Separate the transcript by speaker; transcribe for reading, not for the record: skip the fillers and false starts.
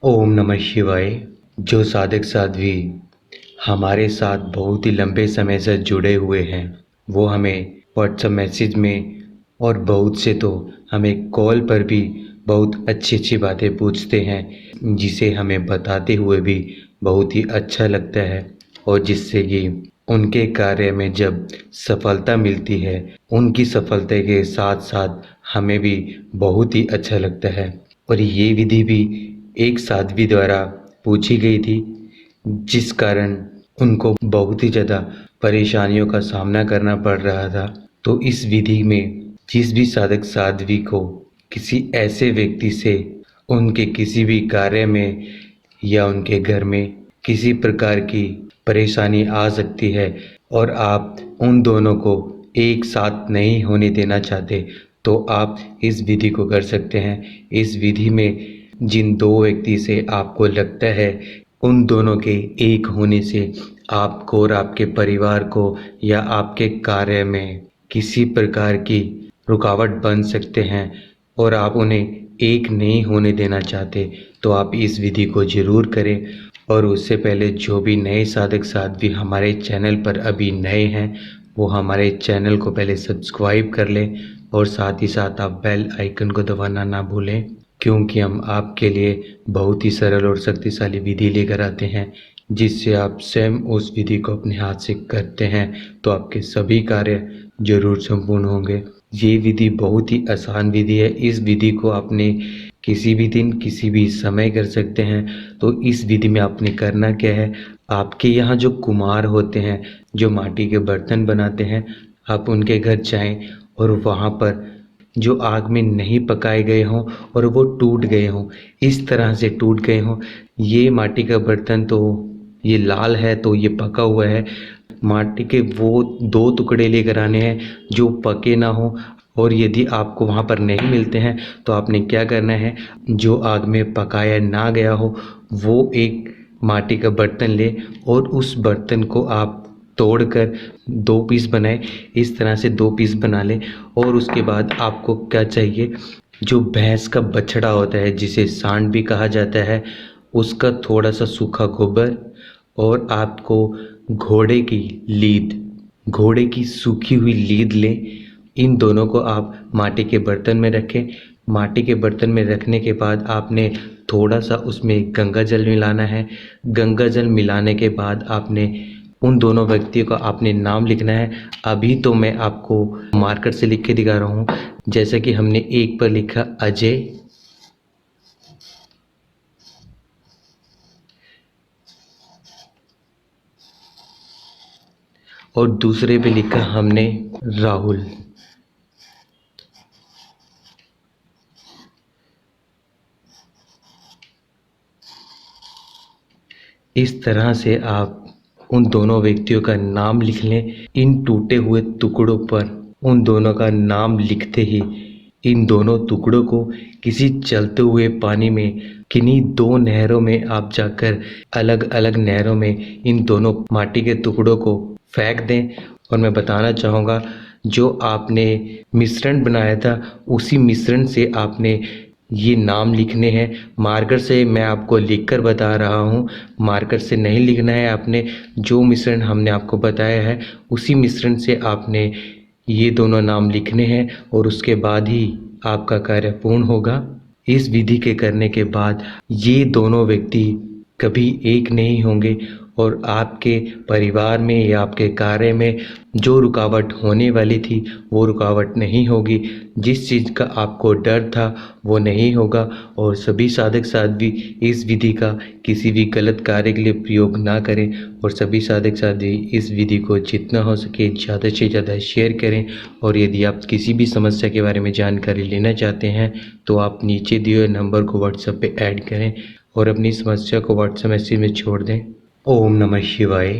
Speaker 1: ओम नमः शिवाय। जो साधक साध्वी हमारे साथ बहुत ही लंबे समय से जुड़े हुए हैं, वो हमें व्हाट्सएप मैसेज में और बहुत से तो हमें कॉल पर भी बहुत अच्छी अच्छी बातें पूछते हैं, जिसे हमें बताते हुए भी बहुत ही अच्छा लगता है। और जिससे कि उनके कार्य में जब सफलता मिलती है, उनकी सफलता के साथ साथ हमें भी बहुत ही अच्छा लगता है। और ये विधि भी एक साध्वी द्वारा पूछी गई थी, जिस कारण उनको बहुत ही ज़्यादा परेशानियों का सामना करना पड़ रहा था। तो इस विधि में जिस भी साधक साध्वी को किसी ऐसे व्यक्ति से उनके किसी भी कार्य में या उनके घर में किसी प्रकार की परेशानी आ सकती है और आप उन दोनों को एक साथ नहीं होने देना चाहते, तो आप इस विधि को कर सकते हैं। इस विधि में जिन दो व्यक्ति से आपको लगता है उन दोनों के एक होने से आपको और आपके परिवार को या आपके कार्य में किसी प्रकार की रुकावट बन सकते हैं और आप उन्हें एक नहीं होने देना चाहते, तो आप इस विधि को ज़रूर करें। और उससे पहले जो भी नए साधक साध्वी हमारे चैनल पर अभी नए हैं, वो हमारे चैनल को पहले सब्सक्राइब कर लें और साथ ही साथ आप बेल आइकन को दबाना ना भूलें, क्योंकि हम आपके लिए बहुत ही सरल और शक्तिशाली विधि लेकर आते हैं, जिससे आप स्वयं उस विधि को अपने हाथ से करते हैं तो आपके सभी कार्य जरूर संपूर्ण होंगे। ये विधि बहुत ही आसान विधि है। इस विधि को आपने किसी भी दिन किसी भी समय कर सकते हैं। तो इस विधि में आपने करना क्या है, आपके यहाँ जो कुम्हार होते हैं, जो माटी के बर्तन बनाते हैं, आप उनके घर जाएं और वहाँ पर जो आग में नहीं पकाए गए हों और वो टूट गए हों, इस तरह से टूट गए हों, ये माटी का बर्तन तो ये लाल है तो ये पका हुआ है, माटी के वो दो टुकड़े लेकर आने हैं जो पके ना हो। और यदि आपको वहाँ पर नहीं मिलते हैं तो आपने क्या करना है, जो आग में पकाया ना गया हो वो एक माटी का बर्तन ले और उस बर्तन को आप तोड़कर दो पीस बनाए। इस तरह से दो पीस बना लें। और उसके बाद आपको क्या चाहिए, जो भैंस का बछड़ा होता है जिसे सांड भी कहा जाता है, उसका थोड़ा सा सूखा गोबर और आपको घोड़े की लीद, घोड़े की सूखी हुई लीद लें। इन दोनों को आप माटी के बर्तन में रखें। माटी के बर्तन में रखने के बाद आपने थोड़ा सा उसमें गंगा जल मिलाना है। गंगा जल मिलाने के बाद आपने उन दोनों व्यक्तियों का आपने नाम लिखना है। अभी तो मैं आपको मार्कर से लिख के दिखा रहा हूँ। जैसे कि हमने एक पर लिखा अजय, और दूसरे पे लिखा हमने राहुल। इस तरह से आप उन दोनों व्यक्तियों का नाम लिख लें। इन टूटे हुए टुकड़ों पर उन दोनों का नाम लिखते ही इन दोनों टुकड़ों को किसी चलते हुए पानी में, किन्हीं दो नहरों में आप जाकर अलग अलग नहरों में इन दोनों माटी के टुकड़ों को फेंक दें। और मैं बताना चाहूँगा, जो आपने मिश्रण बनाया था उसी मिश्रण से आपने ये नाम लिखने हैं। मार्कर से मैं आपको लिखकर बता रहा हूँ, मार्कर से नहीं लिखना है आपने। जो मिश्रण हमने आपको बताया है उसी मिश्रण से आपने ये दोनों नाम लिखने हैं और उसके बाद ही आपका कार्य पूर्ण होगा। इस विधि के करने के बाद ये दोनों व्यक्ति कभी एक नहीं होंगे और आपके परिवार में या आपके कार्य में जो रुकावट होने वाली थी वो रुकावट नहीं होगी। जिस चीज़ का आपको डर था वो नहीं होगा। और सभी साधक साध्वी इस विधि का किसी भी गलत कार्य के लिए प्रयोग ना करें और सभी साधक साध्वी इस विधि को जितना हो सके ज़्यादा से ज़्यादा शेयर करें। और यदि आप किसी भी समस्या के बारे में जानकारी लेना चाहते हैं तो आप नीचे दिए हुए नंबर को व्हाट्सएप पे ऐड करें और अपनी समस्या को व्हाट्सएप मैसेज में छोड़ दें। ओम नमः शिवाय।